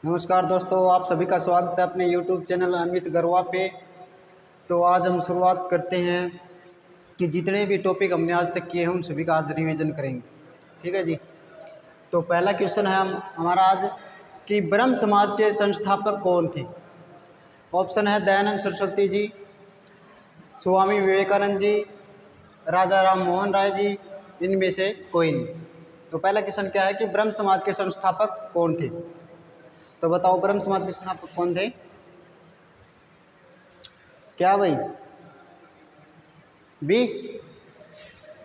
नमस्कार दोस्तों, आप सभी का स्वागत है अपने YouTube चैनल अमित गरवा पे। तो आज हम शुरुआत करते हैं कि जितने भी टॉपिक हमने आज तक किए हैं उन सभी का आज रिवीजन करेंगे। ठीक है जी। तो पहला क्वेश्चन है हमारा आज कि ब्रह्म समाज के संस्थापक कौन थे। ऑप्शन है दयानंद सरस्वती जी, स्वामी विवेकानंद जी, राजा राम मोहन राय जी, इनमें से कोई नहीं। तो पहला क्वेश्चन क्या है कि ब्रह्म समाज के संस्थापक कौन थे। तो बताओ ब्रह्म समाज के संस्थापक कौन थे। क्या भाई बी।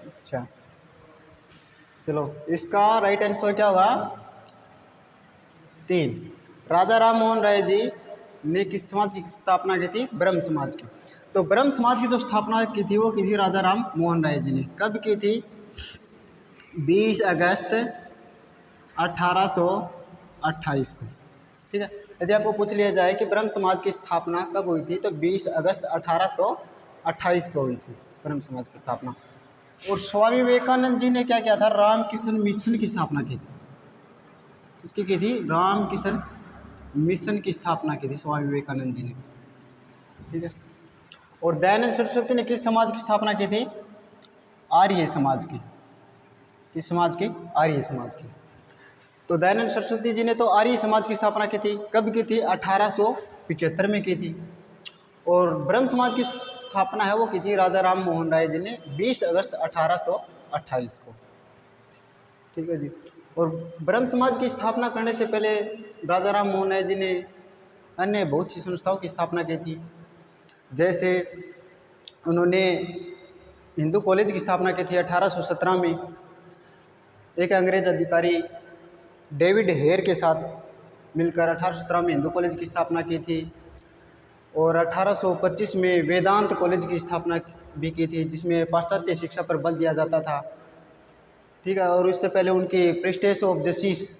अच्छा चलो, इसका राइट आंसर क्या होगा, 3। राजा राम मोहन राय जी ने किस समाज की स्थापना की थी, ब्रह्म समाज की। तो ब्रह्म समाज की जो स्थापना की थी वो की थी राजा राम मोहन राय जी ने। कब की थी, 20 अगस्त 1828 को। ठीक है। यदि आपको पूछ लिया जाए कि ब्रह्म समाज की स्थापना कब हुई थी तो 20 अगस्त 1828 को हुई थी ब्रह्म समाज की स्थापना। और स्वामी विवेकानंद जी ने क्या किया था, रामकृष्ण मिशन की स्थापना की थी। किसकी की थी, रामकृष्ण मिशन की स्थापना की थी स्वामी विवेकानंद जी ने। ठीक है। और दयानंद सरस्वती ने किस समाज की स्थापना की थी, आर्य समाज की। किस समाज की, आर्य समाज की। तो दयानंद सरस्वती जी ने तो आर्य समाज की स्थापना की थी। कब की थी, 1875 में की थी। और ब्रह्म समाज की स्थापना है वो की थी राजा राम मोहन राय जी ने 20 अगस्त 1828 को। ठीक है जी। और ब्रह्म समाज की स्थापना करने से पहले राजा राम मोहन राय जी ने अन्य बहुत सी संस्थाओं की स्थापना की थी। जैसे उन्होंने हिंदू कॉलेज की स्थापना की थी 1817 में, एक अंग्रेज अधिकारी डेविड हेयर के साथ मिलकर 1817 में हिंदू कॉलेज की स्थापना की थी। और 1825 में वेदांत कॉलेज की स्थापना भी की थी, जिसमें पाश्चात्य शिक्षा पर बल दिया जाता था। ठीक है। और इससे पहले उनकी प्रेस्टेज ऑफ जस्टिस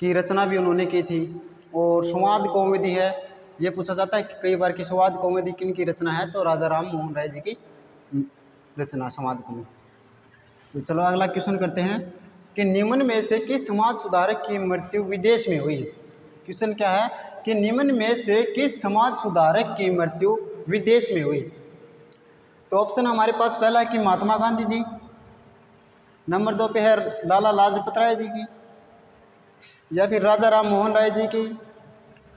की रचना भी उन्होंने की थी। और संवाद कौमुदी है, ये पूछा जाता है कि कई बार कि संवाद कौमुदी किन की रचना है, तो राजा राम मोहन राय जी की रचना संवाद कौमुदी। तो चलो अगला क्वेश्चन करते हैं कि निम्न में से किस समाज सुधारक की मृत्यु विदेश में हुई। क्वेश्चन क्या है कि निम्न में से किस समाज सुधारक की मृत्यु विदेश में हुई। तो ऑप्शन हमारे पास पहला है कि महात्मा गांधी जी, नंबर 2 पे है लाला लाजपत राय जी की, या फिर राजा राम मोहन राय जी की,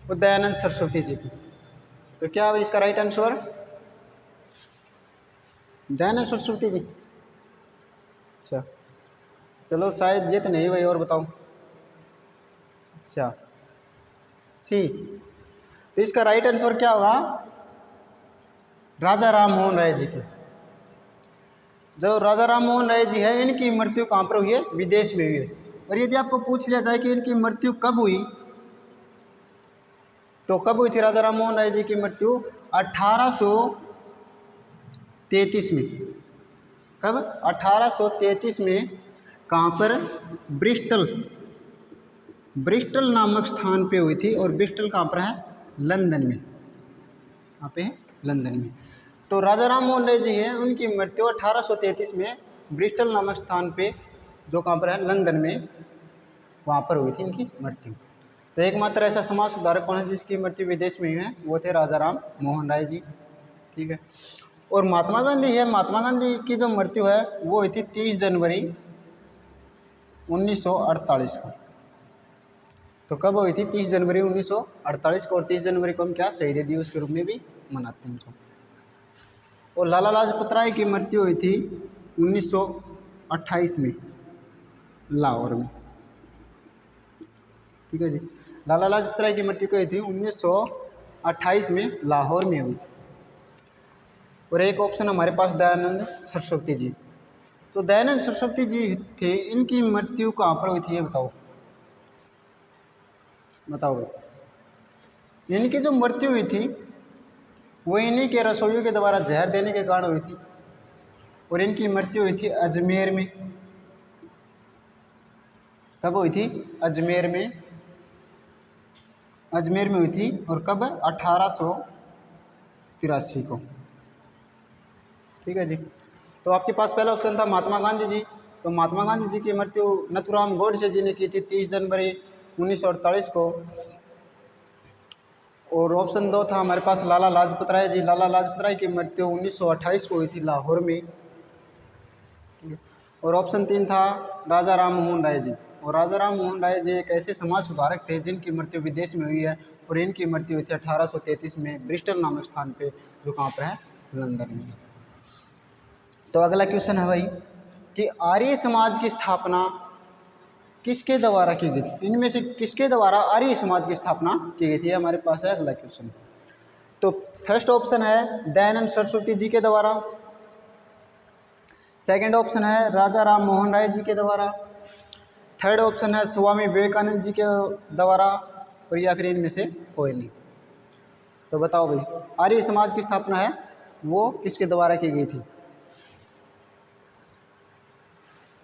और दयानंद सरस्वती जी की। तो क्या है इसका राइट आंसर, दयानंद सरस्वती जी। अच्छा चलो, शायद ये तो नहीं भाई, और बताओ। अच्छा सी। तो इसका राइट आंसर क्या होगा, राजा राम मोहन राय जी की। जो राजा राम मोहन राय जी है, इनकी मृत्यु कहाँ पर हुई है, विदेश में हुई है। और यदि आपको पूछ लिया जाए कि इनकी मृत्यु कब हुई, तो कब हुई थी राजा राम मोहन राय जी की मृत्यु, 1833 में। कब, 1833 में। कहाँ पर, ब्रिस्टल, ब्रिस्टल नामक स्थान पे हुई थी। और ब्रिस्टल कहाँ पर है, लंदन में। कहाँ पे है, लंदन में। तो राजा राम मोहन राय जी हैं, उनकी मृत्यु 1833 में ब्रिस्टल नामक स्थान पे, जो कहाँ पर है, लंदन में, वहाँ पर हुई थी इनकी मृत्यु। तो एकमात्र ऐसा समाज सुधारक कौन है जिसकी मृत्यु विदेश में हुई है, वो थे राजा राम मोहन राय जी। ठीक है। और महात्मा गांधी है, महात्मा गांधी की जो मृत्यु है वो हुई थी 30 जनवरी 1948 को। तो कब हुई थी, 30 जनवरी 1948 को। और 30 जनवरी को हम क्या, शहीद दिवस के रूप में भी मनाते हैं इनको। और लाला लाजपत राय की मृत्यु हुई थी 1928 में, लाहौर में। ठीक है जी। लाला लाजपत राय की मृत्यु हुई थी 1928 में, लाहौर में हुई थी। और एक ऑप्शन हमारे पास दयानंद सरस्वती जी। तो दयानंद सरस्वती जी थे, इनकी मृत्यु कहाँ पर हुई थी, ये बताओ। बताओ भाई। इनकी जो मृत्यु हुई थी वो इन्हीं के रसोइयों के द्वारा जहर देने के कारण हुई थी। और इनकी मृत्यु हुई थी अजमेर में। कब हुई थी, अजमेर में, अजमेर में हुई थी। और कब, 1883 को। ठीक है जी। तो आपके पास पहला ऑप्शन था महात्मा गांधी जी। तो महात्मा गांधी जी की मृत्यु नथुराम गोडसे जी ने की थी 30 जनवरी 1948 को। और ऑप्शन 2 था हमारे पास लाला लाजपत राय जी। लाला लाजपत राय की मृत्यु 1928 को हुई थी लाहौर में। और ऑप्शन 3 था राजा राम मोहन राय जी। और राजा राम मोहन राय जी एक ऐसे समाज सुधारक थे जिनकी मृत्यु विदेश में हुई है, और इनकी मृत्यु हुई थी 1833 में ब्रिस्टल नामक स्थान पे, जो कहाँ पर है, लंदन में। तो अगला क्वेश्चन है भाई कि आर्य समाज की स्थापना किसके द्वारा की गई थी? इनमें से किसके द्वारा आर्य समाज की स्थापना की गई थी? हमारे पास है अगला क्वेश्चन। तो फर्स्ट ऑप्शन है दयानंद सरस्वती जी के द्वारा, सेकंड ऑप्शन है राजा राम मोहन राय जी के द्वारा, थर्ड ऑप्शन है स्वामी विवेकानंद जी के द्वारा, और या फिर इनमें से कोई नहीं। तो बताओ भाई, आर्य समाज की स्थापना है वो किसके द्वारा की गई थी?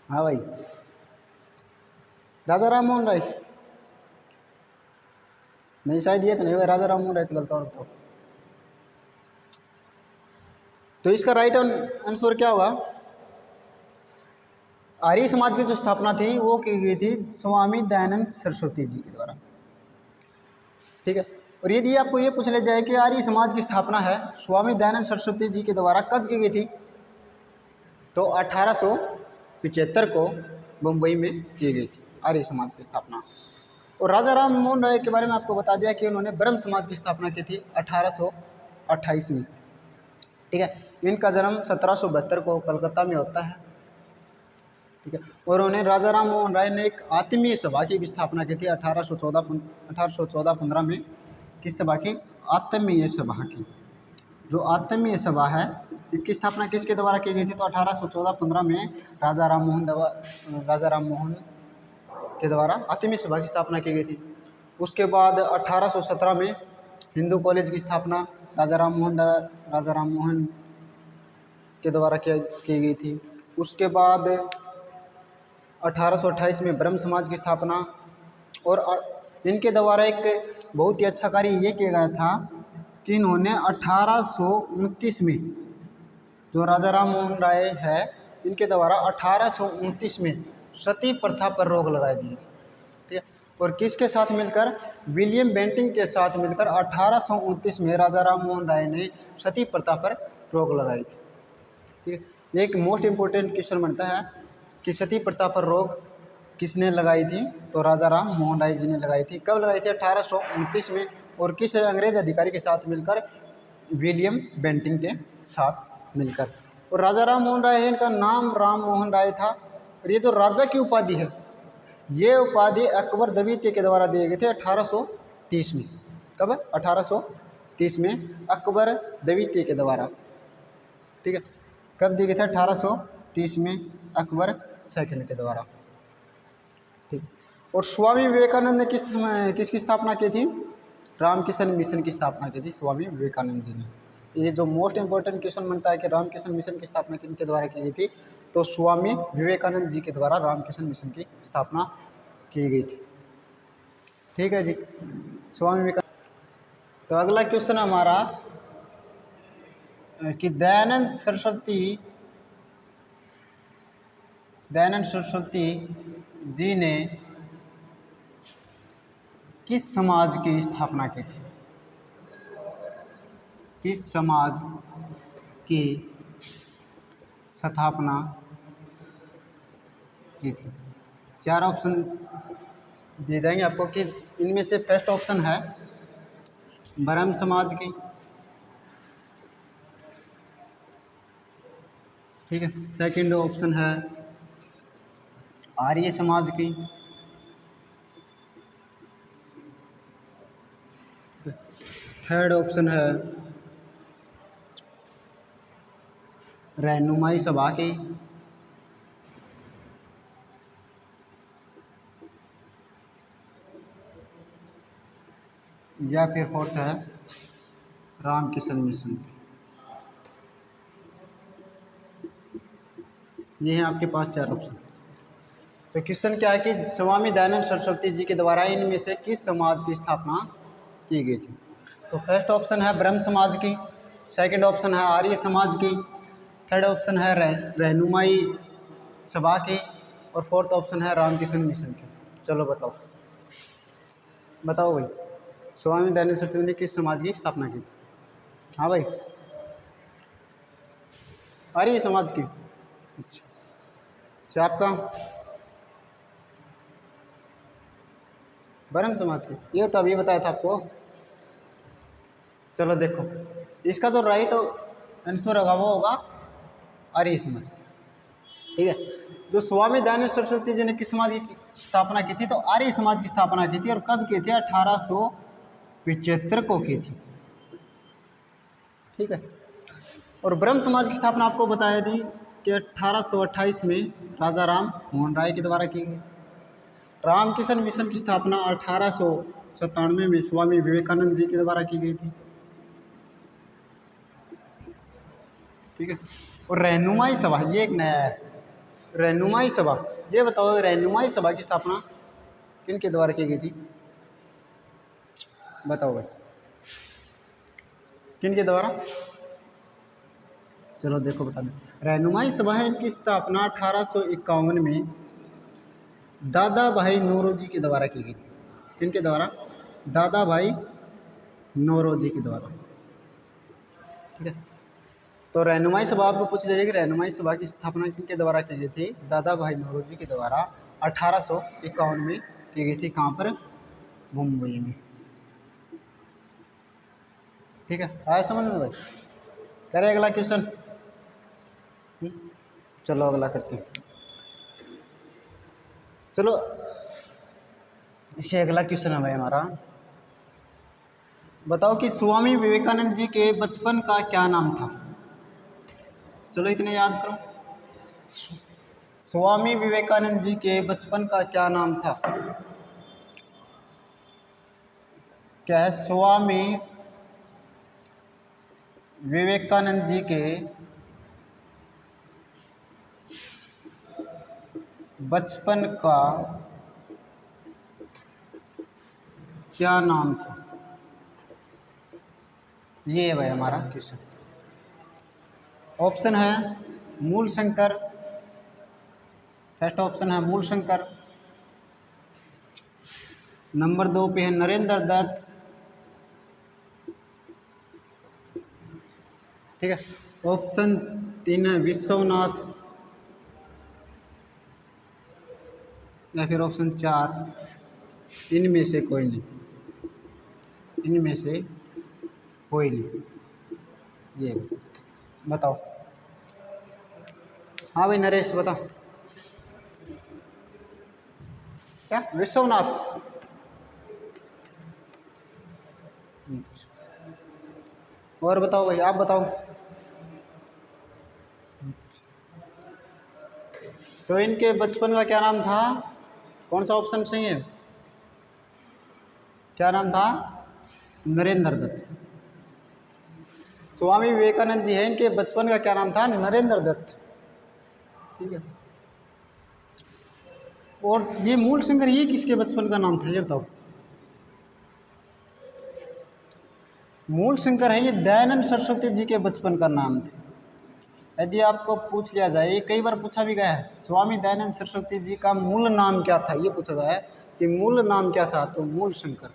हाँ भाई, राजा राम मोहन राय? नहीं, शायद ये तो नहीं भाई, राजा राम मोहन राय तो गलत। और तो इसका राइट आंसर क्या हुआ? आर्य समाज की जो स्थापना थी वो की गई थी स्वामी दयानंद सरस्वती जी के द्वारा। ठीक है। और यदि आपको ये पूछ लिया जाए कि आर्य समाज की स्थापना है स्वामी दयानंद सरस्वती जी के द्वारा कब की गई थी, तो 1875 को मुंबई में की गई थी आर्य समाज की स्थापना। और राजा राम मोहन राय के बारे में आपको बता दिया कि उन्होंने ब्रह्म समाज की स्थापना की थी 1828 में। ठीक है। इनका जन्म 1772 को कलकत्ता में होता है। ठीक है। और उन्हें राजा राम मोहन राय ने एक आत्मीय सभा की भी स्थापना की थी 1814-15 में। किस सभा की? आत्मीय सभा की। जो आत्मीय सभा है इसकी स्थापना किसके द्वारा की गई थी? तो 1814-15 में राजा राम मोहन के द्वारा आत्मीय सभा की स्थापना की गई थी। उसके बाद 1817 में हिंदू कॉलेज की स्थापना राजा राम मोहन के द्वारा की गई थी। उसके बाद 1828 में ब्रह्म समाज की स्थापना। और इनके द्वारा एक बहुत ही अच्छा कार्य ये किया गया था कि इन्होंने 1829 में, जो राजा राम मोहन राय है इनके द्वारा 1829 में सती प्रथा पर रोक लगाई दी थी। ठीक है। और किसके साथ मिलकर? विलियम बेंटिंग के साथ मिलकर 1829 में राजा राम मोहन राय ने सती प्रथा पर रोक लगाई थी। ठीक है। एक मोस्ट इम्पोर्टेंट क्वेश्चन बनता है कि सती प्रथा पर रोक किसने लगाई थी? तो राजा राम मोहन राय जी ने लगाई थी। कब लगाई थी? 1829 में। और किस अंग्रेज अधिकारी के साथ मिलकर? विलियम बेंटिंग के साथ मिलकर। और राजा राम मोहन राय है, इनका नाम राम मोहन राय था। और ये जो राजा की उपाधि है, ये उपाधि अकबर द्वितीय के द्वारा दिए गए थे 1830 में। कब? 1830 में अकबर द्वितीय के द्वारा। ठीक है। कब दिए गए थे? 1830 में अकबर सेकंड के द्वारा। ठीक। और स्वामी विवेकानंद ने किसकी स्थापना की थी? रामकृष्ण मिशन की स्थापना की थी स्वामी विवेकानंद जी ने। ये जो मोस्ट इंपॉर्टेंट क्वेश्चन बनता है कि रामकृष्ण मिशन की स्थापना किनके द्वारा की गई थी, तो स्वामी विवेकानंद जी के द्वारा रामकृष्ण मिशन की स्थापना की गई थी। ठीक है जी, स्वामी विवेकानंद। तो अगला क्वेश्चन हमारा कि दयानंद सरस्वती जी ने किस समाज की स्थापना की थी? किस समाज की स्थापना की थी? 4 ऑप्शन दिए जाएंगे आपको कि इनमें से फर्स्ट ऑप्शन है ब्रह्म समाज की। ठीक है। सेकंड ऑप्शन है आर्य समाज की। थर्ड ऑप्शन है रहनुमाई सभा की। या फिर फोर्थ है रामकृष्ण मिशन की। ये हैं आपके पास 4 ऑप्शन। तो क्वेश्चन क्या है कि स्वामी दयानंद सरस्वती जी के द्वारा इनमें से किस समाज की स्थापना की गई थी? तो फर्स्ट ऑप्शन है ब्रह्म समाज की, सेकंड ऑप्शन है आर्य समाज की, थर्ड ऑप्शन है रहनुमाई सभा की, और फोर्थ ऑप्शन है रामकृष्ण मिशन की। चलो बताओ। बताओ भाई, स्वामी दयानंद सरस्वती ने किस समाज की स्थापना की? हाँ भाई, आर्य समाज की। अच्छा अच्छा, आपका ब्रह्म समाज की, ये तो अभी बताया था आपको। चलो देखो, इसका जो राइट आंसर होगा वो होगा आर्य समाज। ठीक है, जो स्वामी दयानंद सरस्वती जी ने किस समाज की स्थापना की थी? तो आर्य समाज की स्थापना की थी। और कब की थी? 1875 को की थी। ठीक है, और ब्रह्म समाज की स्थापना आपको बताया थी कि 1828 में राजा राम मोहन राय के द्वारा की गई थी। रामकृष्ण मिशन की स्थापना 1897 में स्वामी विवेकानंद जी के द्वारा की गई थी। ठीक है, और रहनुमाई सभा, ये एक नया है, रहनुमाई सभा। ये बताओ, रहनुमाई सभा की स्थापना किन के द्वारा की गई थी? बताओ भाई, किन के द्वारा? चलो देखो बता दें, रहनुमाई सभा है इनकी स्थापना 1851 में दादा भाई नौरोजी के द्वारा की गई थी। किनके द्वारा? दादा भाई नौरोजी के द्वारा। ठीक है, तो रहनुमाई सभा आपको पूछ लीजिए कि रहनुमाई सभा की स्थापना किनके द्वारा की गई थी? दादा भाई नौरोजी के द्वारा 1851 में की गई थी। कहाँ पर? मुंबई में। ठीक है, आया समझ में भाई? करें अगला क्वेश्चन? चलो अगला करते हैं। चलो, इसे अगला क्वेश्चन है भाई हमारा। बताओ कि स्वामी विवेकानंद जी के बचपन का क्या नाम था? चलो इतने याद करो। स्वामी विवेकानंद जी के बचपन का क्या नाम था? क्या है? स्वामी विवेकानंद जी के बचपन का क्या नाम था? ये है भाई हमारा क्वेश्चन। ऑप्शन है मूल शंकर, फर्स्ट ऑप्शन है मूल शंकर, नंबर 2 पे है नरेंद्र दत्त। ठीक है, ऑप्शन 3 है विश्वनाथ, या फिर ऑप्शन 4 इनमें से कोई नहीं, इनमें से कोई नहीं। ये बताओ। हाँ भाई नरेश बता। क्या? विश्वनाथ? और बताओ भाई, आप बताओ। तो इनके बचपन का क्या नाम था? कौन सा ऑप्शन सही है? क्या नाम था? नरेंद्र दत्त। स्वामी विवेकानंद जी हैं, इनके बचपन का क्या नाम था? नरेंद्र दत्त। ठीक है, और ये मूल शंकर, ये किसके बचपन का नाम था ये बताओ? मूल शंकर है ये दयानंद सरस्वती जी के बचपन का नाम था। यदि आपको पूछ लिया जाए, ये कई बार पूछा भी गया है, स्वामी दयानंद सरस्वती जी का मूल नाम क्या था, ये पूछा गया है कि मूल नाम क्या था, तो मूल शंकर,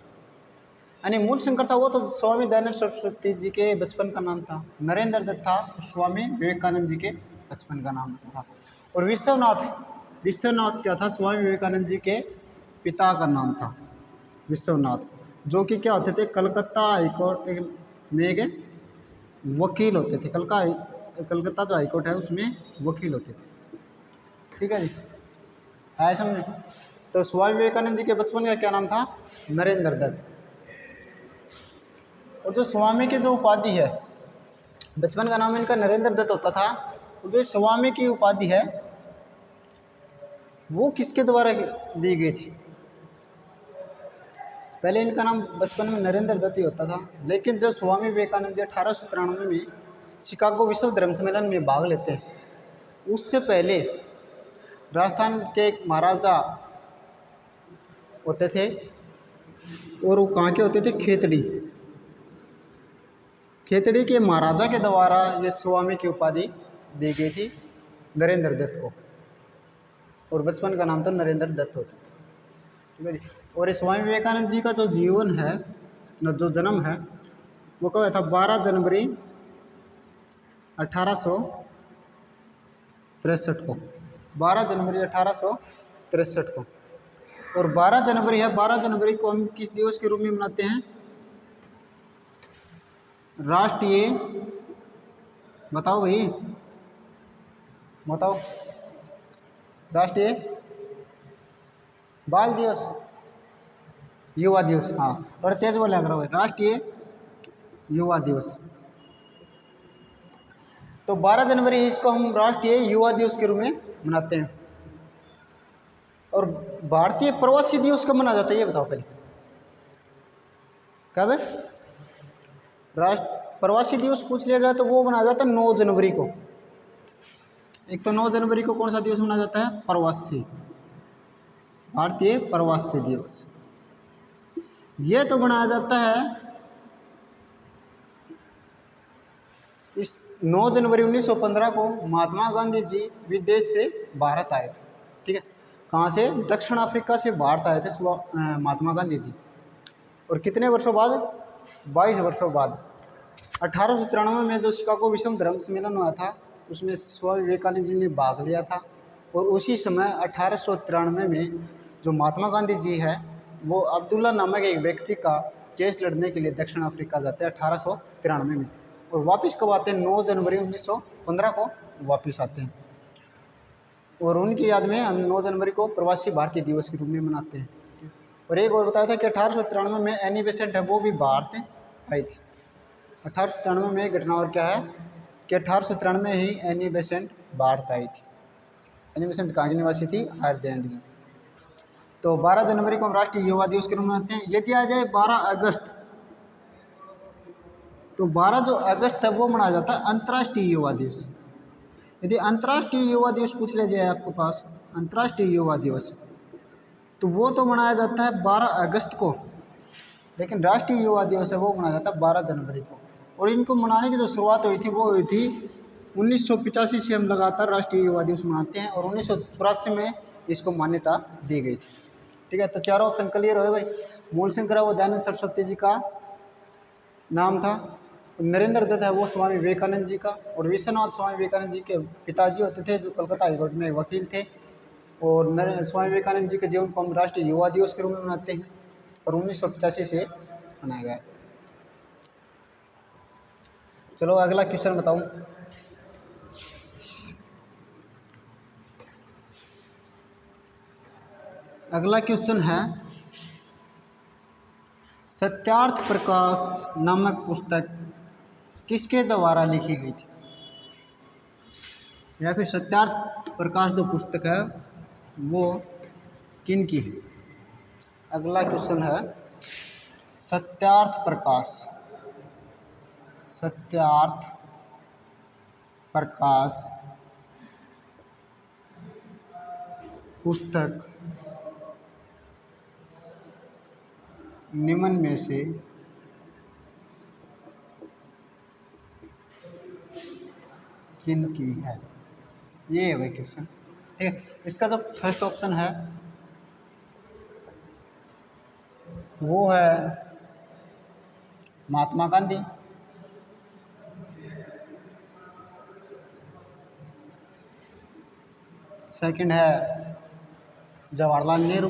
यानी मूल शंकर था वो तो स्वामी दयानंद सरस्वती जी के बचपन का नाम था। नरेंद्र दत्त था स्वामी विवेकानंद जी के बचपन का नाम था। और विश्वनाथ, विश्वनाथ क्या था? स्वामी विवेकानंद जी के पिता का नाम था विश्वनाथ, जो कि क्या होते थे? कलकत्ता हाईकोर्ट में एक वकील होते थे। कलकत्ता जो हाईकोर्ट है उसमें वकील होते थे। ठीक है जी, आया समझ? तो स्वामी विवेकानंद जी के बचपन का क्या नाम था? नरेंद्र दत्त। और जो स्वामी की जो उपाधि है, बचपन का नाम इनका नरेंद्र दत्त होता था, और जो स्वामी की उपाधि है वो किसके द्वारा दी गई थी? पहले इनका नाम बचपन में नरेंद्र दत्त ही होता था, लेकिन जब स्वामी विवेकानंद जी 1893 में शिकागो विश्व धर्म सम्मेलन में भाग लेते हैं, उससे पहले राजस्थान के एक महाराजा होते थे, और वो कहाँ के होते थे? खेतड़ी। खेतड़ी के महाराजा के द्वारा ये स्वामी की उपाधि दी गई थी नरेंद्र दत्त को, और बचपन का नाम तो नरेंद्र दत्त होता था। ठीक है जी। और इस स्वामी विवेकानंद जी का जो जीवन है, जो जन्म है, वो कब हुआ था? 12 जनवरी 1863 को। 12 जनवरी 1863 को। और 12 जनवरी है, 12 जनवरी को हम किस दिवस के रूप में मनाते हैं? राष्ट्रीय, बताओ भाई, बताओ, राष्ट्रीय बाल दिवस, युवा दिवस, हाँ थोड़ा तेज बोला करो भाई, राष्ट्रीय युवा दिवस। तो 12 जनवरी इसको हम राष्ट्रीय युवा दिवस के रूप में मनाते हैं। और भारतीय प्रवासी दिवस कब मनाया जाता है ये बताओ पहले, कब है? राष्ट्र प्रवासी दिवस पूछ लिया जाए तो वो मनाया जाता है 9 जनवरी को। एक तो 9 जनवरी को कौन सा दिवस मनाया जाता है? प्रवासी, भारतीय प्रवासी दिवस। ये तो मनाया जाता है इस 9 जनवरी 1915 को। महात्मा गांधी जी विदेश से भारत आए थे, ठीक है। कहाँ से? दक्षिण अफ्रीका से भारत आए थे महात्मा गांधी जी। और कितने वर्षों बाद? 22 वर्षों बाद। 1893 में जो शिकागो विश्व धर्म सम्मेलन हुआ था, उसमें स्वामी विवेकानंद जी ने भाग लिया था। और उसी समय 1893 में जो महात्मा गांधी जी है, वो अब्दुल्ला नामक एक व्यक्ति का केस लड़ने के लिए दक्षिण अफ्रीका जाते हैं 1893 में। और वापस कब आते हैं? 9 जनवरी 1915 को वापस आते हैं। और उनकी याद में हम 9 जनवरी को प्रवासी भारतीय दिवस के रूप में मनाते हैं। और एक और बताया था कि 1893 में एनी बेसेंट है, वो भी भारत आई थी। 1893 में घटना और क्या है कि 1893 में ही एनी बेसेंट भारत आई थी। एनी बेसेंट कहाँ की निवासी थी? आयरलैंड की। तो 12 जनवरी को हम राष्ट्रीय युवा दिवस के रूप में मनाते हैं। यदि आ जाए 12 अगस्त, तो 12 जो अगस्त है वो मनाया जाता है अंतर्राष्ट्रीय युवा दिवस। यदि अंतर्राष्ट्रीय युवा दिवस पूछ लिया जाए आपके पास, अंतर्राष्ट्रीय युवा दिवस, तो वो तो मनाया जाता है 12 अगस्त को, लेकिन राष्ट्रीय युवा दिवस है वो मनाया जाता है 12 जनवरी को। और इनको मनाने की जो शुरुआत हुई थी वो हुई थी 1985 से। हम लगातार राष्ट्रीय युवा दिवस मनाते हैं और 1984 में इसको मान्यता दी गई थी, ठीक है। तो चारों ऑप्शन क्लियर हो भाई। मूल शंकर वो दयानंद सरस्वती जी का नाम था। नरेंद्र दत्त है वो स्वामी विवेकानंद जी का। और विश्वनाथ स्वामी विवेकानंद जी के पिताजी होते थे, जो कलकत्ता हाईकोर्ट में वकील थे। और स्वामी विवेकानंद जी के जीवन को हम राष्ट्रीय युवा दिवस के रूप में मनाते हैं और 1985 से मनाया गया। चलो अगला क्वेश्चन बताऊं। अगला क्वेश्चन है, सत्यार्थ प्रकाश नामक पुस्तक किसके द्वारा लिखी गई थी? या फिर सत्यार्थ प्रकाश जो पुस्तक है वो किन की है? अगला क्वेश्चन है, सत्यार्थ प्रकाश, सत्यार्थ प्रकाश पुस्तक निम्न में से किन की है? ये है भाई क्वेश्चन, ठीक है। इसका जो फर्स्ट ऑप्शन है वो है महात्मा गांधी। सेकंड है जवाहरलाल नेहरू।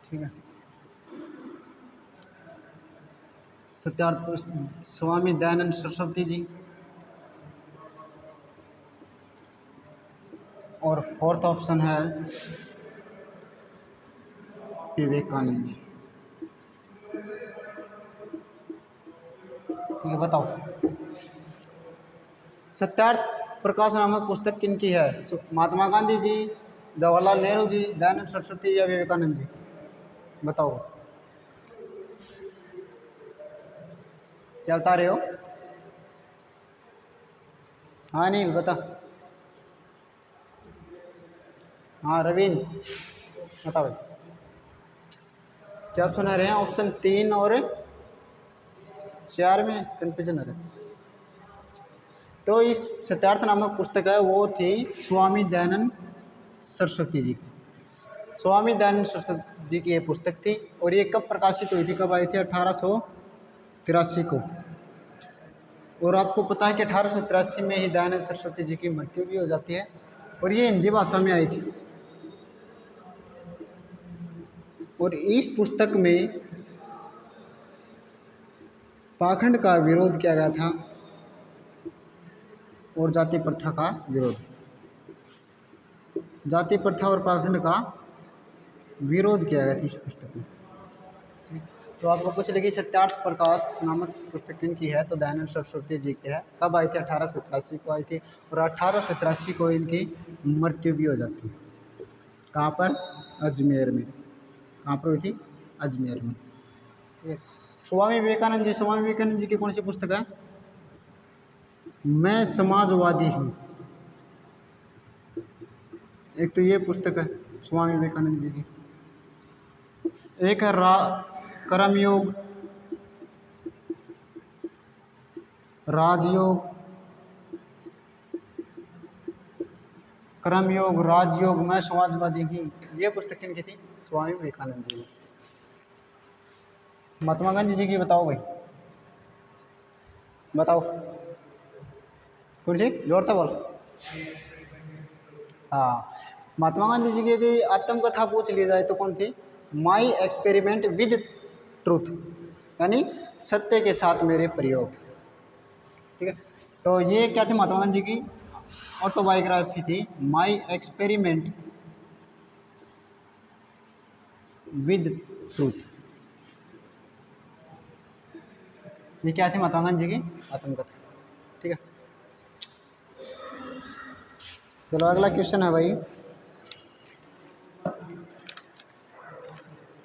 ठीक है। सत्यार्थ स्वामी दयानंद सरस्वती जी। और फोर्थ ऑप्शन है विवेकानंद जी। ठीक है, बताओ सत्यार्थ प्रकाश नामक पुस्तक किन की है? महात्मा गांधी जी, जवाहरलाल नेहरू जी, दयानंद सरस्वती या विवेकानंद जी? बताओ क्या बता रहे हो? हाँ नील बता। हाँ रवीन बताओ क्या ऑप्शन आ रहे हैं? ऑप्शन 3 और 4 में कंफ्यूजन आ रहा है। तो इस सत्यार्थ नामक पुस्तक है वो थी स्वामी दयानंद सरस्वती जी की। स्वामी दयानंद सरस्वती जी की ये पुस्तक थी और ये कब प्रकाशित हुई थी, कब आई थी? 1883 को। और आपको पता है कि 1883 में ही दयानंद सरस्वती जी की मृत्यु भी हो जाती है और ये हिंदी भाषा में आई थी। और इस पुस्तक में पाखंड का विरोध किया गया था और जाति प्रथा का विरोध, जाति प्रथा और पाखंड का विरोध किया गया था इस पुस्तक में। तो आपको पूछ लेगी सत्यार्थ प्रकाश नामक पुस्तक किनकी है, तो दयानंद सरस्वती जी की है। कब आई थी? 1883 को आई थी और 1883 को इनकी मृत्यु भी हो जाती है। कहाँ पर? अजमेर में। कहाँ पर हुई थी? अजमेर में। ठीक है। स्वामी विवेकानंद जी, स्वामी विवेकानंद जी की कौन सी पुस्तक है? मैं समाजवादी हूँ। एक तो ये पुस्तक है स्वामी विवेकानंद जी की। एक है कर्मयोग, राजयोग, कर्मयोग, राजयोग, मैं समाजवादी हूँ। ये पुस्तक किनकी थी? स्वामी विवेकानंद जी। महात्मा गांधी जी की बताओ भाई, बताओ कुछ जोर से बोल। हाँ, महात्मा गांधी जी की यदि आत्मकथा पूछ ली जाए तो कौन थी? माई एक्सपेरिमेंट विद ट्रूथ, यानी सत्य के साथ मेरे प्रयोग। ठीक है। तो ये क्या थी? महात्मा गांधी की ऑटोबायोग्राफी थी, माई एक्सपेरिमेंट विद ट्रूथ। ये क्या थी? महात्मा गांधी जी की आत्मकथा। ठीक है। चलो अगला क्वेश्चन है भाई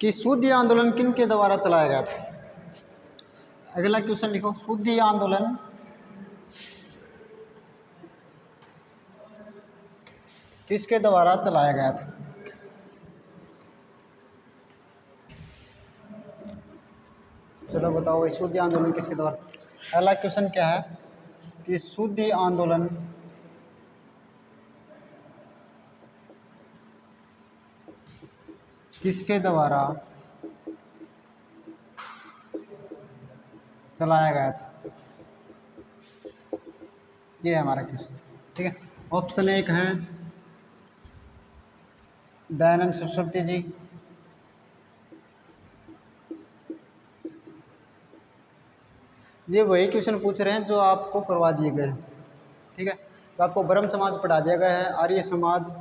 कि शुद्ध आंदोलन किन के द्वारा चलाया गया था? अगला क्वेश्चन लिखो, शुद्ध आंदोलन किसके द्वारा चलाया गया था? चलो बताओ भाई, शुद्ध आंदोलन किसके द्वारा? अगला क्वेश्चन क्या है कि शुद्ध आंदोलन किसके द्वारा चलाया गया था? ये है हमारा क्वेश्चन। ठीक है। ऑप्शन एक है दयानंद सरस्वती जी, ये वही क्वेश्चन पूछ रहे हैं जो आपको करवा दिए गए हैं। ठीक है। तो आपको ब्रह्म समाज पढ़ा दिया गया है, आर्य समाज,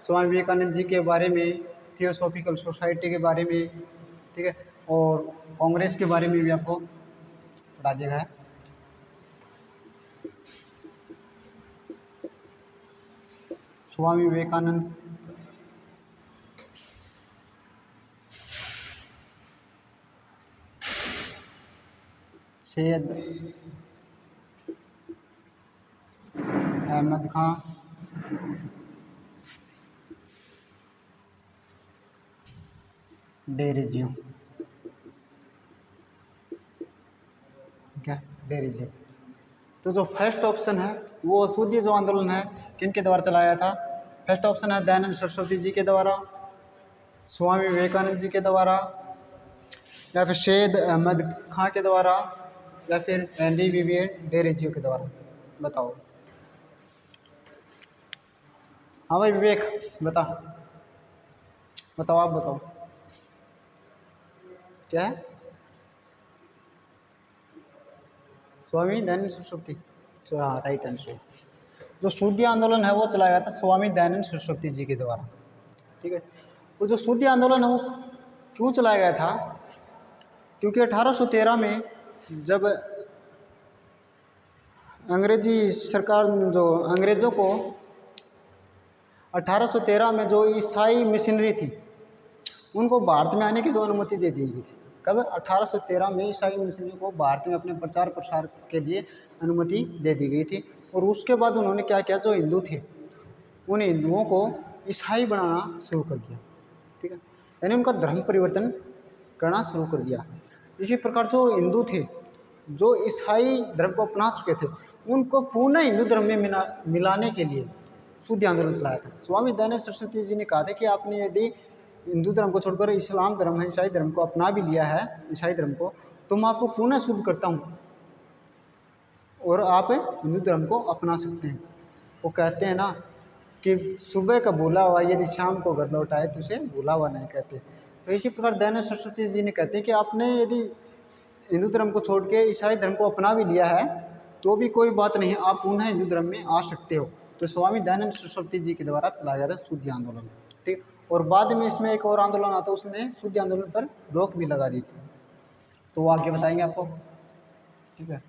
स्वामी विवेकानंद जी के बारे में, थियोसॉफिकल सोसाइटी के बारे में, ठीक है, और कांग्रेस के बारे में भी आपको पढ़ा दिया गया है। स्वामी विवेकानंद सैयद अहमद खां, डेरेजियो। क्या? डेरेजियो। तो जो फर्स्ट ऑप्शन है वो अशुद्ध जो आंदोलन है किनके द्वारा चलाया था? फर्स्ट ऑप्शन है दयानंद सरस्वती जी के द्वारा, स्वामी विवेकानंद जी के द्वारा, या फिर सैयद अहमद खां के द्वारा, या फिर हेनरी विवियन डेरेजियो के द्वारा। बताओ। हाँ भाई विवेक, बता, बताओ, आप बताओ क्या है? स्वामी दयानंद सरस्वती। हाँ, राइट आंसर। जो शुद्ध आंदोलन है वो चलाया गया था स्वामी दयानंद सरस्वती जी के द्वारा। ठीक है। वो जो शुद्ध आंदोलन है वो क्यों चलाया गया था? क्योंकि 1813 में जब अंग्रेजी सरकार, जो अंग्रेज़ों को 1813 में जो ईसाई मिशनरी थी उनको भारत में आने की जो अनुमति दे दी गई थी। कब? 1813 में ईसाई मिशनरी को भारत में अपने प्रचार प्रसार के लिए अनुमति दे दी गई थी। और उसके बाद उन्होंने क्या किया, जो हिंदू थे उन हिंदुओं को ईसाई बनाना शुरू कर दिया। ठीक है। यानी उनका धर्म परिवर्तन करना शुरू कर दिया। इसी प्रकार जो हिंदू थे जो ईसाई धर्म को अपना चुके थे उनको पुनः हिंदू धर्म में मिलाने के लिए शुद्धि आंदोलन चलाया था। स्वामी दयानंद सरस्वती जी ने कहा था कि आपने यदि हिंदू धर्म को छोड़कर इस्लाम धर्म है, ईसाई धर्म को अपना भी लिया है, ईसाई धर्म को, तो मैं आपको पुनः शुद्ध करता हूँ और आप हिंदू धर्म को अपना सकते हैं। वो कहते हैं ना कि सुबह का भूला हुआ यदि शाम को घर लौटाए तो उसे भूला हुआ नहीं कहते। तो इसी प्रकार दयानंद सरस्वती जी ने कहते हैं कि आपने यदि हिंदू धर्म को छोड़ के ईसाई धर्म को अपना भी लिया है तो भी कोई बात नहीं, आप पुनः हिंदू धर्म में आ सकते हो। तो स्वामी दयानंद सरस्वती जी के द्वारा चलाया गया था शुद्धि आंदोलन, ठीक। और बाद में इसमें एक और आंदोलन आता, उसने शुद्धि आंदोलन पर रोक भी लगा दी थी, तो वो आगे बताएंगे आपको, ठीक है।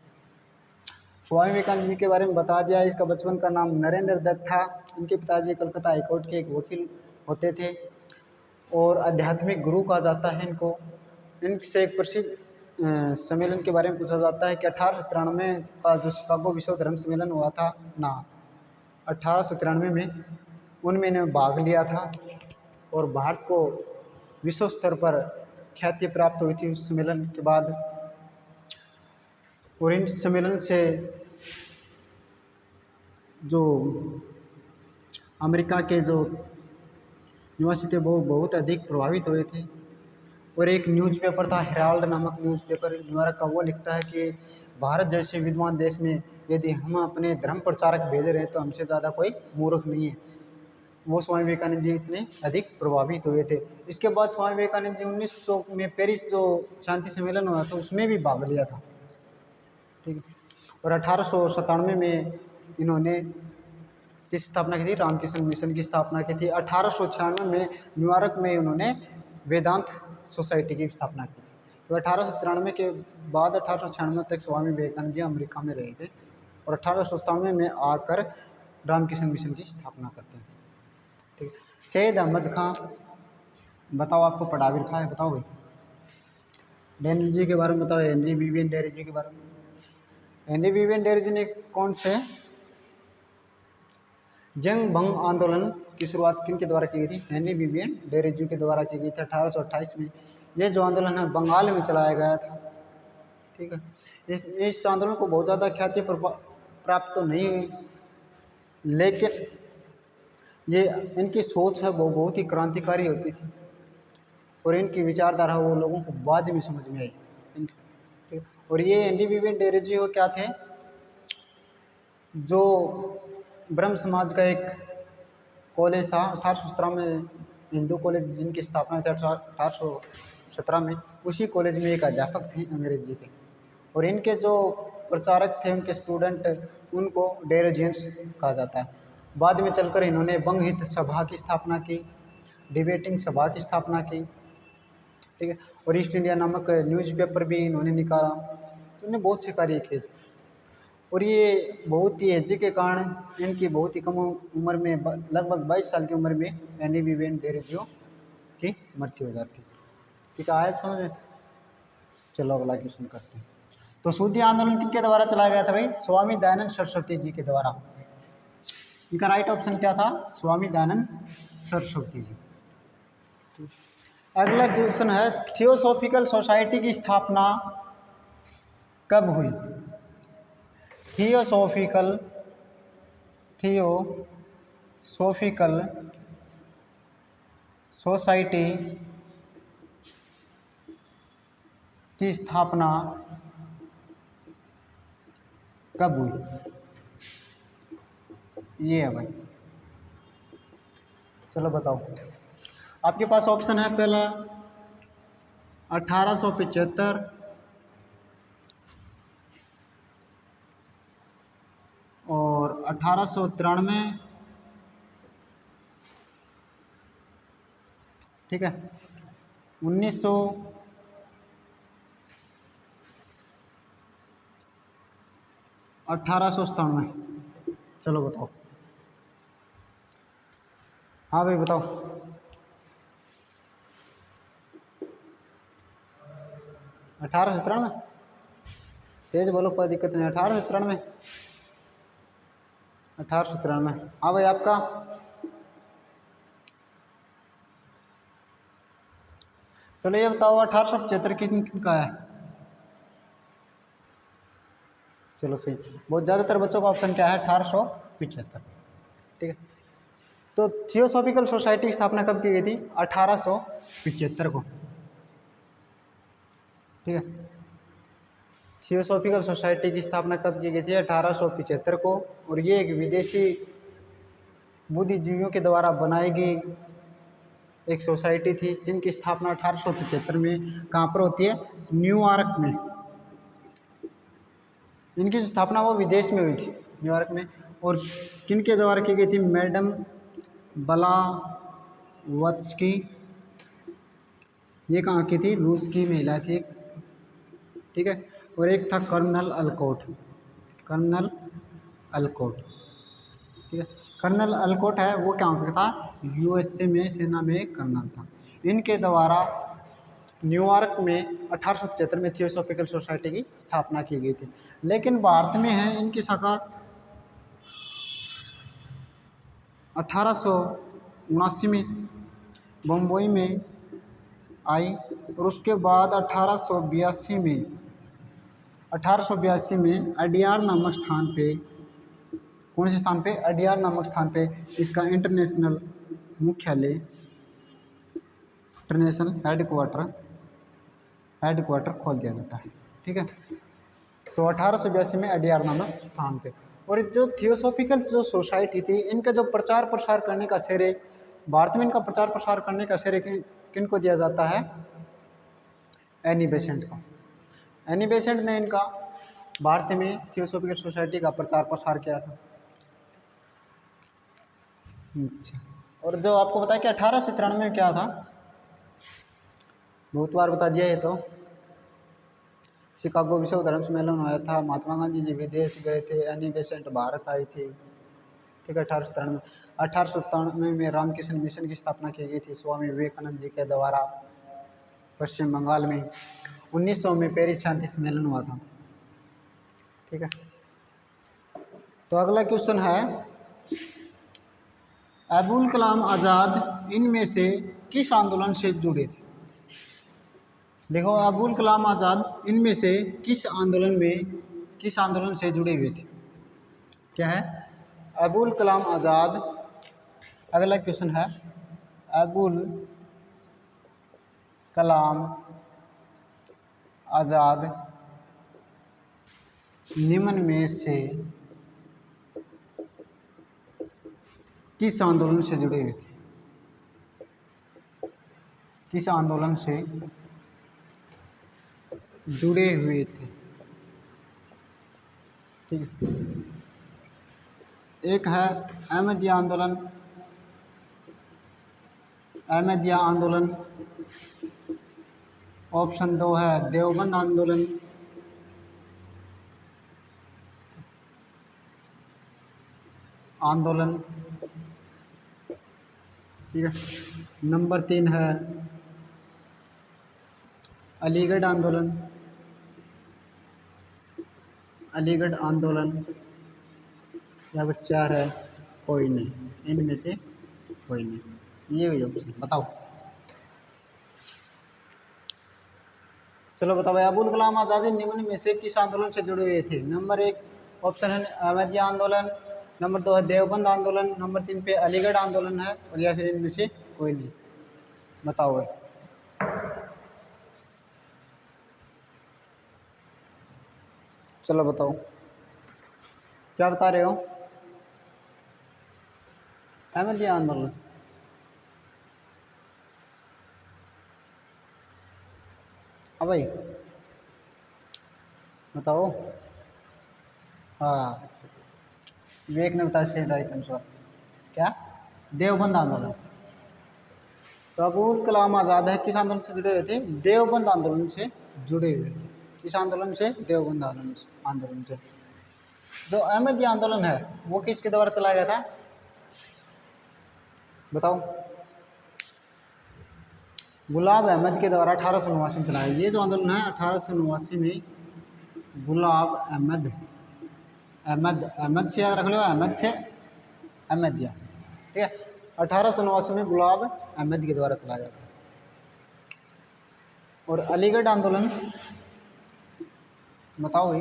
स्वामी विवेकानंद जी के बारे में बता दिया। इसका बचपन का नाम नरेंद्र दत्त था। इनके पिताजी कलकत्ता हाईकोर्ट के एक वकील होते थे और आध्यात्मिक गुरु कहा जाता है इनको। इनसे एक प्रसिद्ध सम्मेलन के बारे में पूछा जाता है कि 1893 का जो शिकागो विश्व धर्म सम्मेलन हुआ था ना, 1893 में उनमें इन्हें भाग लिया था और भारत को विश्व स्तर पर ख्याति प्राप्त हुई थी उस सम्मेलन के बाद। और इन सम्मेलन से जो अमेरिका के जो निवासी थे वो बहुत अधिक प्रभावित हुए थे। और एक न्यूज़पेपर था हेराल्ड नामक न्यूज़पेपर, न्यूयॉर्क का, वो लिखता है कि भारत जैसे विद्वान देश में यदि हम अपने धर्म प्रचारक भेज रहे हैं तो हमसे ज़्यादा कोई मूर्ख नहीं है। वो स्वामी विवेकानंद जी इतने अधिक प्रभावित हुए थे। इसके बाद स्वामी विवेकानंद जी 1900 में पेरिस जो शांति सम्मेलन हुआ था उसमें भी भाग लिया था, ठीक है। और 1897 में इन्होंने किस स्थापना की थी? रामकृष्ण मिशन की स्थापना की थी। 1896 में न्यूयॉर्क में उन्होंने वेदांत सोसाइटी की स्थापना की थी। तो 1893 के बाद 1896 तक स्वामी विवेकानंद जी अमेरिका में रहे थे और 1897 में आकर रामकृष्ण मिशन की स्थापना करते हैं, ठीक। सैयद अहमद खां, बताओ आपको पढ़ा भी लिखा है, बताओ भाई। डेनियल जी के बारे में बताओ, हेनरी विवियन डेयरी जी के बारे में। हेनरी विवियन डेयरी जी ने कौन से जंग भंग आंदोलन की शुरुआत किनके द्वारा की गई थी? हेनरी विवियन डेयरी जी के द्वारा की गई थी 1828 में। ये जो आंदोलन है बंगाल में चलाया गया था, ठीक है। इस आंदोलन को बहुत ज़्यादा ख्याति प्राप्त तो नहीं हुई, लेकिन ये इनकी सोच है वो बहुत ही क्रांतिकारी होती थी और इनकी विचारधारा वो लोगों को बाद में समझ में आई, ठीक। और ये हेनरी विवियन डेयरी जी वो क्या थे? जो ब्रह्म समाज का एक कॉलेज था 1817 में, हिंदू कॉलेज जिनकी स्थापना थी 1817 में, उसी कॉलेज में एक अध्यापक थे अंग्रेजी के। और इनके जो प्रचारक थे, उनके स्टूडेंट, उनको डेरेजियंस कहा जाता है। बाद में चलकर इन्होंने बंग हित सभा की स्थापना की, डिबेटिंग सभा की स्थापना की, ठीक है। और ईस्ट इंडिया नामक न्यूज़पेपर भी इन्होंने निकाला। तो इन्होंने बहुत से कार्य किए थे और ये बहुत ही एज के कारण इनकी बहुत ही कम उम्र में, लगभग 22 साल की उम्र में हेनरी विवियन डेयरी जी की मृत्यु हो जाती है, ठीक है। आए समझ में? चलो अगला क्वेश्चन करते हैं। तो शुद्धि आंदोलन किनके द्वारा चलाया गया था भाई? स्वामी दयानंद सरस्वती जी के द्वारा। इनका राइट ऑप्शन क्या था? स्वामी दयानंद सरस्वती जी। अगला क्वेश्चन है थियोसॉफिकल सोसाइटी की स्थापना कब हुई? थियोसॉफिकल सोसाइटी की स्थापना कब हुई? ये है भाई, चलो बताओ। आपके पास ऑप्शन है पहला 1875, और 1893, ठीक है, 1900, 1897। चलो बताओ। हाँ भाई बताओ। 1893, तेज बोलो, कोई दिक्कत नहीं। 1893, 1893। हाँ भाई आपका? चलो ये बताओ 1875 किन किन का है? चलो सही। बहुत ज़्यादातर बच्चों का ऑप्शन क्या है? 1875। ठीक है। तो थियोसॉफिकल सोसाइटी की स्थापना कब की गई थी? 1875 को। ठीक है। थियोसॉफिकल सोसाइटी की स्थापना कब की गई थी? 1875 को। और ये एक विदेशी बुद्धिजीवियों के द्वारा बनाई गई एक सोसाइटी थी, जिनकी स्थापना 1875 में कहाँ पर होती है? न्यूयॉर्क में। इनकी स्थापना वो विदेश में हुई थी, न्यूयॉर्क में। और किनके द्वारा की गई थी? Madam Blavatsky. ये कहाँ की थी? रूस की महिला थी। ठीक है। और एक था कर्नल अलकोट। कर्नल अलकोट। ठीक है। कर्नल अलकोट है वो क्या था? यूएसए में सेना में कर्नल था। इनके द्वारा न्यूयॉर्क में 1875 में थियोसॉफिकल सोसाइटी की स्थापना की गई थी। लेकिन भारत में है इनकी शाखा 1879 में बम्बई में आई। और उसके बाद 1882 में अडियार नामक स्थान पे, कौन से स्थान पे? अडियार नामक स्थान पे इसका इंटरनेशनल मुख्यालय, इंटरनेशनल हेडक्वार्टर खोल दिया जाता है। ठीक है। तो 1882 में अडियार नामक स्थान पे। और जो थियोसॉफिकल जो सोसाइटी थी, इनका जो प्रचार प्रसार करने का श्रेय, भारत में इनका प्रचार प्रसार करने का श्रेय किन को दिया जाता है? एनी बेसेंट को। एनी बेसेंट ने इनका भारत में थियोसॉफिकल सोसाइटी का प्रचार प्रसार किया था। अच्छा। और जो आपको बताया कि 1893 में क्या था, बहुत बार बता दिया है। तो शिकागो विश्व धर्म सम्मेलन हुआ था, महात्मा गांधी जी विदेश गए थे, एनी बेसेंट भारत आई थी। ठीक है। 1897 में रामकृष्ण मिशन की स्थापना की गई थी स्वामी विवेकानंद जी के द्वारा पश्चिम बंगाल में। 1900 में पेरिस शांति सम्मेलन हुआ था। ठीक है। तो अगला क्वेश्चन है, अबुल कलाम आज़ाद इनमें से किस आंदोलन से जुड़े थे? देखो, अबुल कलाम आज़ाद इनमें से किस आंदोलन से जुड़े हुए थे? क्या है? अबुल कलाम आज़ाद। अगला क्वेश्चन है, अबुल कलाम आज़ाद निम्न में से किस आंदोलन से जुड़े हुए थे? किस आंदोलन से जुड़े हुए थे? ठीक है। एक है अहमदिया आंदोलन, ऑप्शन 2 है देवबंद आंदोलन। ठीक है। नंबर 3 है अलीगढ़ आंदोलन। या फिर 4 है कोई नहीं। इनमें से कोई नहीं। ये हुई ऑप्शन। बताओ। चलो बताओ भाई, अबुल कलाम आज़ाद निम्न में से किस आंदोलन से जुड़े हुए थे? नंबर 1 ऑप्शन है अहमदिया आंदोलन, नंबर 2 है देवबंद आंदोलन, नंबर 3 पे अलीगढ़ आंदोलन है, और या फिर इनमें से कोई नहीं। बताओ भाई। चलो बताओ, क्या बता रहे हो? अहमदिया आंदोलन। हाँ भाई, बताओ। हाँ, विवेक ने बताया सही, राइट आंसर। क्या? देवबंद आंदोलन। तो अबुल कलाम आज़ाद है किस आंदोलन से जुड़े हुए थे? देवबंद आंदोलन से जुड़े हुए थे। किस आंदोलन से? देवबंद आंदोलन से। जो अहमदिया आंदोलन है वो किसके द्वारा चलाया गया था? बताओ। गुलाब अहमद के द्वारा 1889 में चलाया। ये जो आंदोलन है 1889 में गुलाब अहमद से याद रख लो, अहमद से अहमदिया। ठीक है। 1889 में गुलाब अहमद के द्वारा चलाया गया था। और अलीगढ़ आंदोलन बताओ भाई।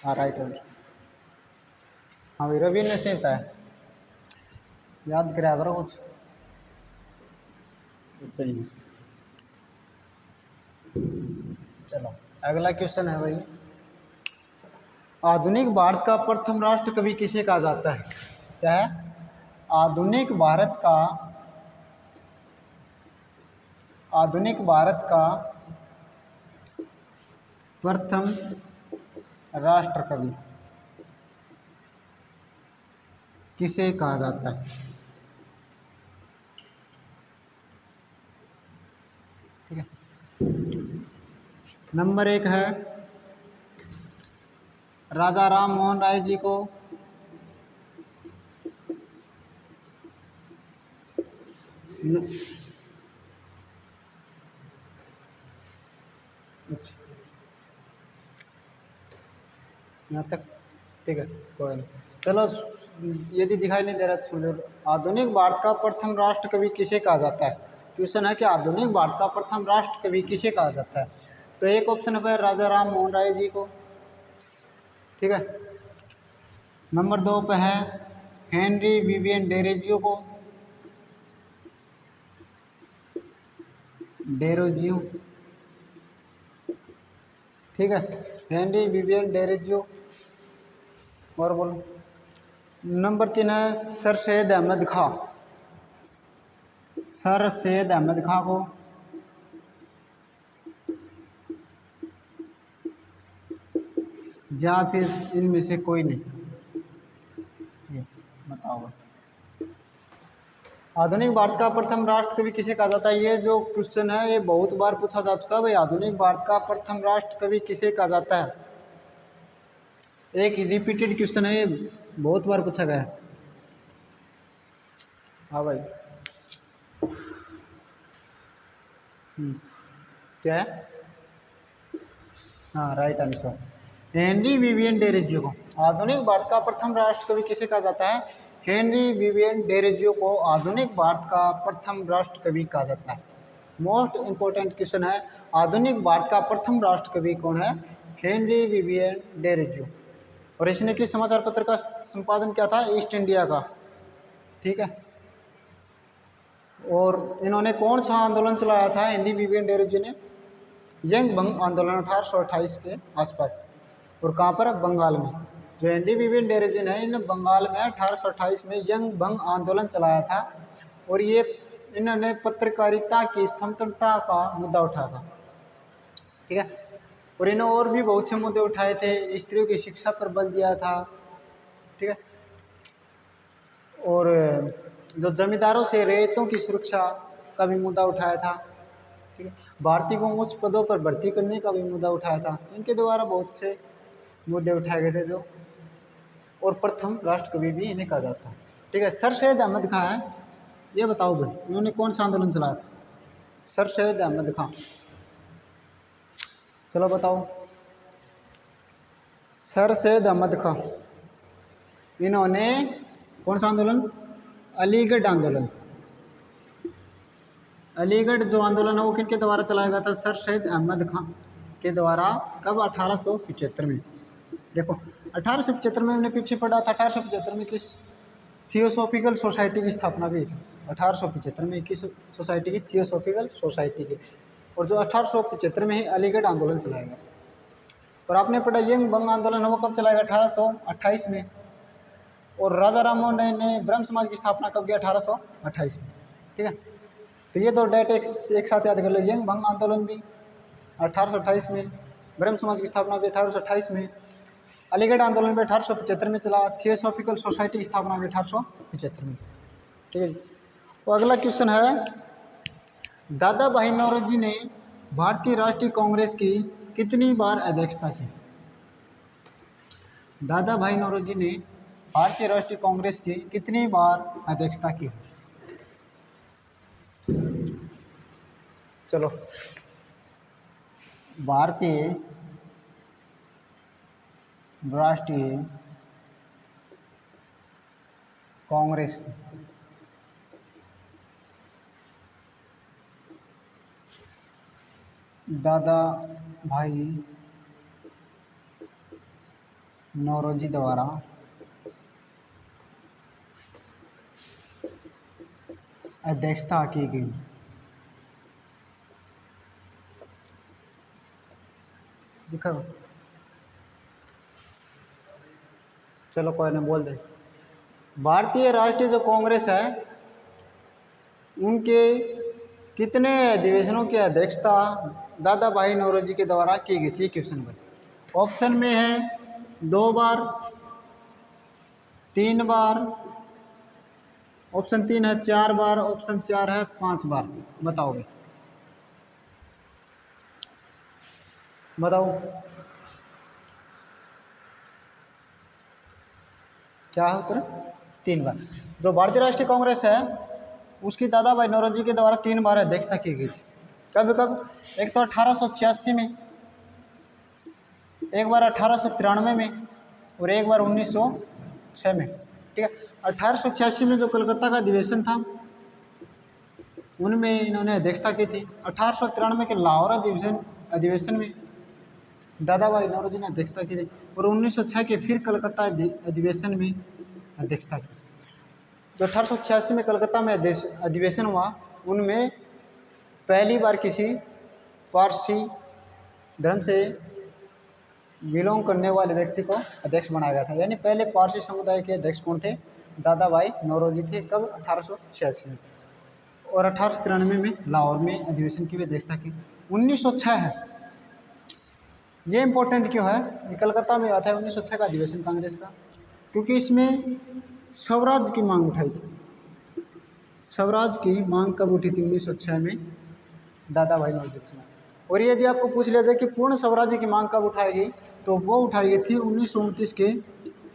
हाँ राइट आंसर। हाँ भाई रवि ने सही बताया, याद कराया करो कुछ सही है। चलो अगला क्वेश्चन है भाई, आधुनिक भारत का प्रथम राष्ट्र कवि किसे कहा जाता है? क्या है? आधुनिक भारत का प्रथम राष्ट्र कवि किसे कहा जाता है? ठीक है, नंबर 1 है राजा राम मोहन राय जी को, न- अच्छा यहाँ तक, ठीक है कोई नहीं। चलो यदि दिखाई नहीं दे रहा तो सुन लो। आधुनिक भारत का प्रथम राष्ट्र कवि किसे कहा जाता है? क्वेश्चन है कि आधुनिक भारत का प्रथम राष्ट्र कवि किसे कहा जाता है? तो एक ऑप्शन है राजा राम मोहन राय जी को, ठीक है। नंबर 2 पे है हेनरी विवियन डेरोजियो को, डेरोजियो, ठीक है, हेनरी विवियन डेरोजियो। और बोलो। नंबर 3 है सर सैयद अहमद खां, सर सैयद अहमद खां को, या फिर इनमें से कोई नहीं? ये बताओ। आधुनिक भारत का प्रथम राष्ट्र कवि किसे कहा जाता है? ये जो क्वेश्चन है ये बहुत बार पूछा जा चुका है भाई। आधुनिक भारत का प्रथम राष्ट्र कवि किसे कहा जाता है? एक रिपीटेड क्वेश्चन है ये, बहुत बार पूछा गया है। हाँ भाई। क्या है? हाँ right answer, Henry Vivian Derozio को। आधुनिक भारत का प्रथम राष्ट्र कवि किसे कहा जाता है? हेनरी विवियन डेरोजियो को आधुनिक भारत का प्रथम राष्ट्र कवि कहा जाता है। मोस्ट इंपोर्टेंट क्वेश्चन है, आधुनिक भारत का प्रथम राष्ट्र कवि कौन है? Henry Vivian Derozio. और इसने किस समाचार पत्र का संपादन किया था? ईस्ट इंडिया का, ठीक है। और इन्होंने कौन सा आंदोलन चलाया था हेनरी विवियन डेरोजियो ने? यंग बंग आंदोलन 1828 के आसपास। और कहाँ पर? बंगाल में। जो हेनरी विवियन डेरोजियो है इन बंगाल में 1828 में यंग बंग आंदोलन चलाया था। और ये इन्होंने पत्रकारिता की स्वतंत्रता का मुद्दा उठाया था, ठीक है। और इन्होंने और भी बहुत से मुद्दे उठाए थे, स्त्रियों की शिक्षा पर बल दिया था, ठीक है। और जो जमींदारों से रेतों की सुरक्षा का भी मुद्दा उठाया था, ठीक है। भारतीय को उच्च पदों पर भर्ती करने का भी मुद्दा उठाया था। इनके द्वारा बहुत से मुद्दे उठाए गए थे जो, और प्रथम राष्ट्र कवि भी इन्हें कहा जाता है, ठीक है। सर सैयद अहमद खां है, ये बताओ भाई इन्होंने कौन सा आंदोलन चलाया था? सर सैयद अहमद खां, चलो बताओ। सर सैयद अहमद खां इन्होंने कौन सा आंदोलन? अलीगढ़ आंदोलन। अलीगढ़ जो आंदोलन है वो किनके द्वारा चलाया गया था? सर सैयद अहमद खां के द्वारा। कब? 1875 में। देखो 1875 में हमने पीछे पढ़ा था, 1875 में किस थियोसॉफिकल सोसाइटी की स्थापना भी थी? 1875 में किस सोसाइटी की? थियोसॉफिकल सोसाइटी की। और जो 1875 में ही अलीगढ़ आंदोलन चलाया गया। और आपने पढ़ा यंग बंग आंदोलन है वो कब चलाया गया? 1828 में। और राजा राम मोहन राय ने ब्रह्म समाज की स्थापना कब किया? 1828 में, ठीक है। तो ये दो डेट एक साथ याद कर लो, यंग भंग आंदोलन भी 1828 में, ब्रह्म समाज की स्थापना भी 1828 में, अलीगढ़ आंदोलन भी 1875 में चला, थियोसॉफिकल सोसाइटी की स्थापना भी 1875 में, ठीक है। तो अगला क्वेश्चन है, दादा भाई नौरोजी ने भारतीय राष्ट्रीय कांग्रेस की कितनी बार अध्यक्षता की? दादा भाई नौरोजी ने भारतीय राष्ट्रीय कांग्रेस की कितनी बार अध्यक्षता की? चलो भारतीय राष्ट्रीय कांग्रेस की दादा भाई नौरोजी द्वारा अध्यक्षता की गई। दिखा, चलो कोई ना बोल दे। भारतीय राष्ट्रीय जो कांग्रेस है उनके कितने अधिवेशनों की अध्यक्षता दादा भाई नौरोजी के द्वारा की गई थी? क्वेश्चन नंबर ऑप्शन में है 2 बार, 3 बार, ऑप्शन 3 है 4 बार, ऑप्शन 4 है 5 बार। बताओगे, बताओ क्या है उत्तर? 3 बार। जो भारतीय राष्ट्रीय कांग्रेस है उसकी दादा भाई नौरोजी के द्वारा 3 बार अध्यक्षता की गई थी। कब कब? एक तो 1886 में, एक बार 1893 में, और एक बार 1906 में। ठीक है, 1886 में जो कलकत्ता का अधिवेशन था उनमें इन्होंने अध्यक्षता की थी। 1893 के लाहौर अधिवेशन में दादा भाई नौरोजी ने अध्यक्षता की थी, और 1906 के फिर कलकत्ता अधिवेशन में अध्यक्षता की। जो 1886 में कलकत्ता में अधिवेशन हुआ उनमें पहली बार किसी पारसी धर्म से बिलोंग करने वाले व्यक्ति को अध्यक्ष बनाया गया था। यानी पहले पारसी समुदाय के अध्यक्ष कौन थे? दादा भाई नौरोजी थे। कब? 1886 में। और 1893 में लाहौर में अधिवेशन की भी अध्यक्षता की। 1906 है, ये इंपॉर्टेंट क्यों है? ये कलकत्ता में हुआ था 1906 का अधिवेशन कांग्रेस का, क्योंकि इसमें स्वराज की मांग उठाई थी। स्वराज की मांग कब उठी थी? 1906 में दादा भाई नौरोजी ने। और यदि आपको पूछ लिया जाए कि पूर्ण स्वराज्य की मांग कब उठाएगी, तो वो उठाई गई थी 1929 के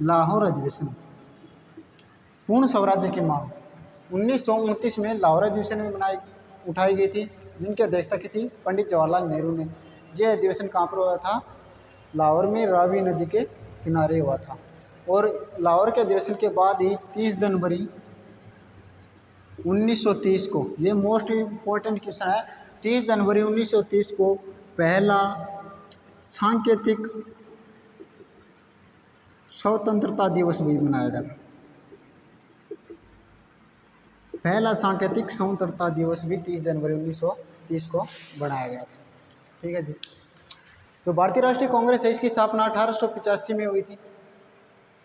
लाहौर अधिवेशन। पूर्ण स्वराज्य की मांग 1929 में लाहौर अधिवेशन में उठाई गई थी, जिनकी अध्यक्षता की थी पंडित जवाहरलाल नेहरू ने। यह अधिवेशन कहाँ पर हुआ था? लाहौर में रावी नदी के किनारे हुआ था। और लाहौर के अधिवेशन के बाद ही 30 जनवरी 1930 को, ये मोस्ट इम्पोर्टेंट क्वेश्चन है, 30 जनवरी 1930 को पहला सांकेतिक स्वतंत्रता दिवस भी मनाया गया था। पहला सांकेतिक स्वतंत्रता दिवस भी 30 जनवरी 1930 को बनाया गया था। ठीक है जी। तो भारतीय राष्ट्रीय कांग्रेस है इसकी स्थापना 1885 में हुई थी।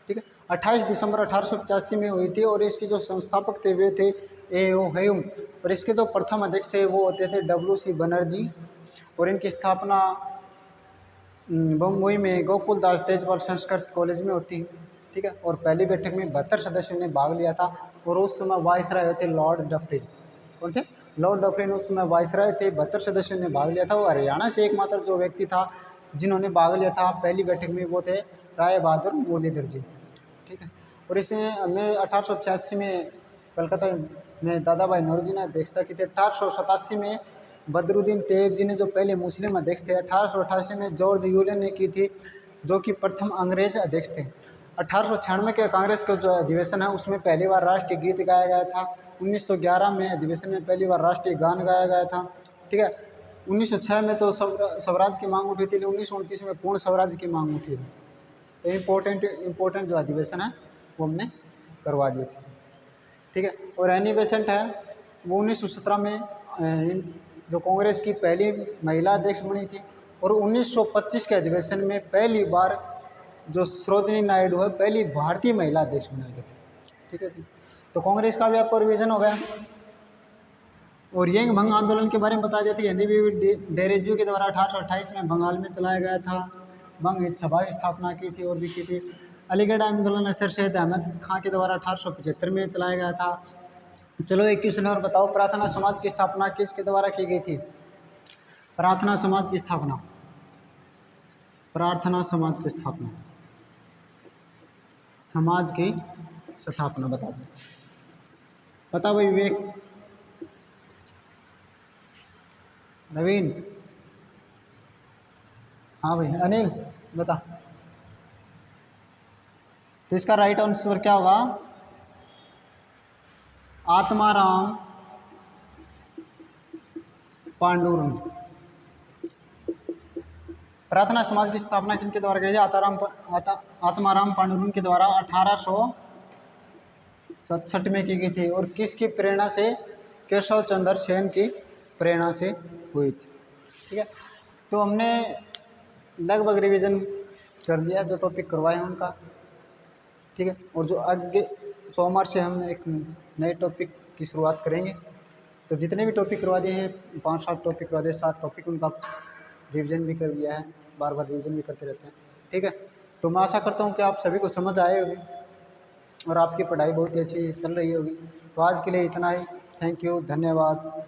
ठीक है, 28 दिसंबर 1885 में हुई थी। और इसके जो संस्थापक थे वे थे ए.ओ. ह्यूम, और इसके जो प्रथम अध्यक्ष थे वो होते थे W.C. बनर्जी। और इनकी स्थापना बम्बई में गोकुल दास तेजपाल संस्कृत कॉलेज में होती है। ठीक है, और पहली बैठक में 72 सदस्यों ने भाग लिया था। और उस समय वायसराय होते लॉर्ड डफरिन। कौन थे? लॉर्ड डफरिन उस समय वायसराय थे। 72 सदस्यों ने भाग लिया था। और हरियाणा से एकमात्र जो व्यक्ति था जिन्होंने भाग लिया था पहली बैठक में वो थे राय बहादुर मुरलीधर जी। ठीक है, और इसमें 1886 में कलकत्ता में दादा भाई नौरोजी ने अध्यक्षता की थी। 1887 में बदरुद्दीन तैयब जी ने जो पहले मुस्लिम अध्यक्ष थे। 1888 में जॉर्ज यूलियन ने की थी, जो कि प्रथम अंग्रेज अध्यक्ष थे। 1896 के कांग्रेस का जो अधिवेशन है उसमें पहली बार राष्ट्रीय गीत गाया गया था। 1911 में अधिवेशन में पहली बार राष्ट्रीय गान गाया गया था। ठीक है, 1906 में तो स्वराज की मांग उठी थी। 1929 में पूर्ण स्वराज की मांग उठी थी। तो इम्पोर्टेंट जो अधिवेशन है वो हमने करवा दिए थे। ठीक है, और एनी बेसेंट है वो 1917 में जो कांग्रेस की पहली महिला अध्यक्ष बनी थी। और 1925 के अधिवेशन में पहली बार जो सरोजिनी नायडू है पहली भारतीय महिला अध्यक्ष बनाई गई थी। ठीक है जी, तो कांग्रेस का भी आपको रिवीजन हो गया। और यंग भंग आंदोलन के बारे में बता देते हैं। हेनरी डेरेजू के द्वारा 1828 में बंगाल में चलाया गया था। भंग सभा की स्थापना की थी और भी की थी। अलीगढ़ आंदोलन असर शहीद अहमद खां के द्वारा 1875 में चलाया गया था। चलो एक क्वेश्चन और बताओ, प्रार्थना समाज की स्थापना किसके द्वारा की गई थी? प्रार्थना समाज की स्थापना, प्रार्थना समाज की स्थापना, समाज की स्थापना बताओ। बताओ भाई विवेक, नवीन, हाँ भाई अनिल बता। तो इसका राइट आंसर क्या होगा? आत्माराम पांडुरंग। प्रार्थना समाज की स्थापना किनके द्वारा की गई? आत्माराम पांडुरंग के द्वारा 1867 में की गई थी। और किसकी प्रेरणा से? केशव चंद्र सेन की प्रेरणा से हुई थी। ठीक है, तो हमने लगभग रिवीजन कर दिया जो टॉपिक करवाए हैं उनका। ठीक है, और जो आगे सोमवार से हम एक नए टॉपिक की शुरुआत करेंगे। तो जितने भी टॉपिक करवा दिए हैं, 5-7 टॉपिक करवा दिए, 7 टॉपिक उनका रिवीजन भी कर दिया है, बार बार रिवीजन भी करते रहते हैं। ठीक है, तो मैं आशा करता हूँ कि आप सभी को समझ आए होगी और आपकी पढ़ाई बहुत ही अच्छी चल रही होगी। तो आज के लिए इतना ही। थैंक यू, धन्यवाद।